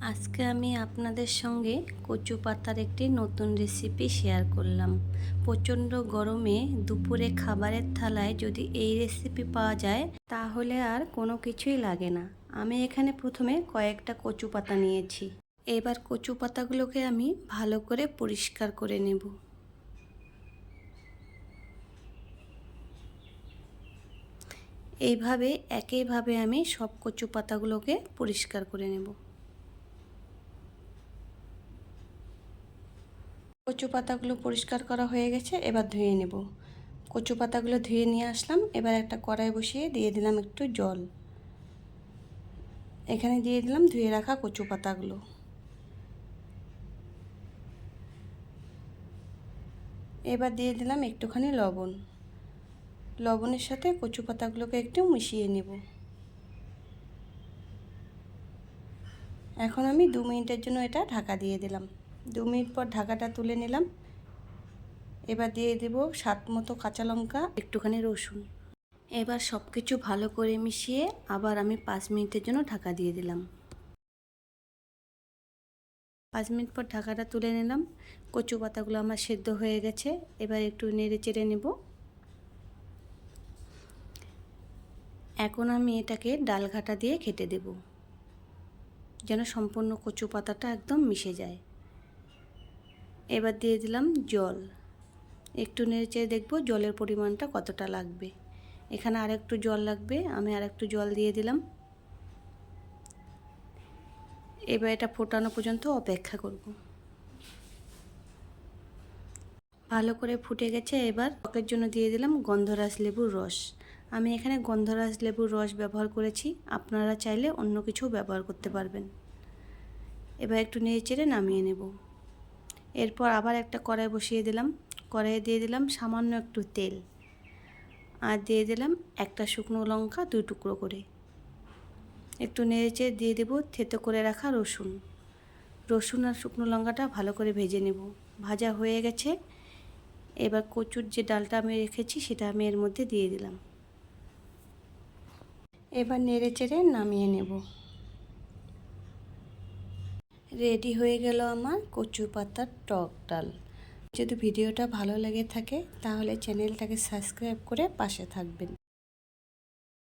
আজকে আমি আপনাদের সঙ্গে কচু পাতার একটি নতুন রেসিপি শেয়ার করলাম। প্রচণ্ড গরমে দুপুরে খাবারের থালায় যদি এই রেসিপি পাওয়া যায় তাহলে আর কোনো কিছুই লাগে না। আমি এখানে প্রথমে কয়েকটা কচু পাতা নিয়েছি। এবার কচু পাতাগুলোকে আমি ভালো করে পরিষ্কার করে নেব। এইভাবে একইভাবে আমি সব কচু পাতাগুলোকে পরিষ্কার করে নেব। কচু পাতাগুলো পরিষ্কার করা হয়ে গেছে, এবার ধুয়ে নেব। কচু পাতাগুলো ধুয়ে নিয়ে আসলাম। এবার একটা কড়াই বসিয়ে দিয়ে দিলাম একটু জল। এখানে দিয়ে দিলাম ধুয়ে রাখা কচু পাতাগুলো। এবার দিয়ে দিলাম একটুখানি লবণ। লবণের সাথে কচু পাতাগুলোকে একটু মিশিয়ে নেব। এখন আমি 2 মিনিটের জন্য এটা ঢাকা দিয়ে দিলাম। 2 মিনিট পর ঢাকাটা তুলে নিলাম। এবার দিয়ে দেব স্বাদ মতো কাঁচা লঙ্কা, একটুখানি রসুন। এবার সব কিছু ভালো করে মিশিয়ে আবার আমি 5 মিনিটের জন্য ঢাকা দিয়ে দিলাম। 5 মিনিট পর ঢাকাটা তুলে নিলাম। কচু পাতাগুলো আমার সেদ্ধ হয়ে গেছে। এবার একটু নেড়ে চেড়ে নেব। এখন আমি এটাকে ডালঘাটা দিয়ে ঘেঁটে দেব, যেন সম্পূর্ণ কচু পাতাটা একদম মিশে যায়। এবার দিয়ে দিলাম জল। একটু নেড়ে চেড়ে দেখব জলের পরিমাণটা কতটা লাগবে। এখানে আরেকটু জল লাগবে, আমি আরেকটু জল দিয়ে দিলাম। এবার এটা ফোটানো পর্যন্ত অপেক্ষা করব। ভালো করে ফুটে গেছে। এবার টকের জন্য দিয়ে দিলাম গন্ধরাজ লেবুর রস। আমি এখানে গন্ধরাজ লেবুর রস ব্যবহার করেছি, আপনারা চাইলে অন্য কিছু ব্যবহার করতে পারবেন। এবার একটু নেড়ে চেড়ে নামিয়ে নেব। এরপর আবার একটা কড়াই বসিয়ে দিলাম। কড়াইয়ে দিয়ে দিলাম সামান্য একটু তেল, আর দিয়ে দিলাম একটা শুকনো লঙ্কা 2 টুকরো করে। একটু নেড়ে চেড়ে দিয়ে দেব থেতো করে রাখা রসুন। রসুন আর শুকনো লঙ্কাটা ভালো করে ভেজে নেব। ভাজা হয়ে গেছে। এবার কচুর যে ডালটা আমি রেখেছি সেটা আমি এর মধ্যে দিয়ে দিলাম। এবার নেড়ে চেড়ে নামিয়ে নেব। রেডি হয়ে গেল আমার কচু পাতার টক ডাল। যদি ভিডিওটা ভালো লেগে থাকে তাহলে চ্যানেলটাকে সাবস্ক্রাইব করে পাশে থাকবেন।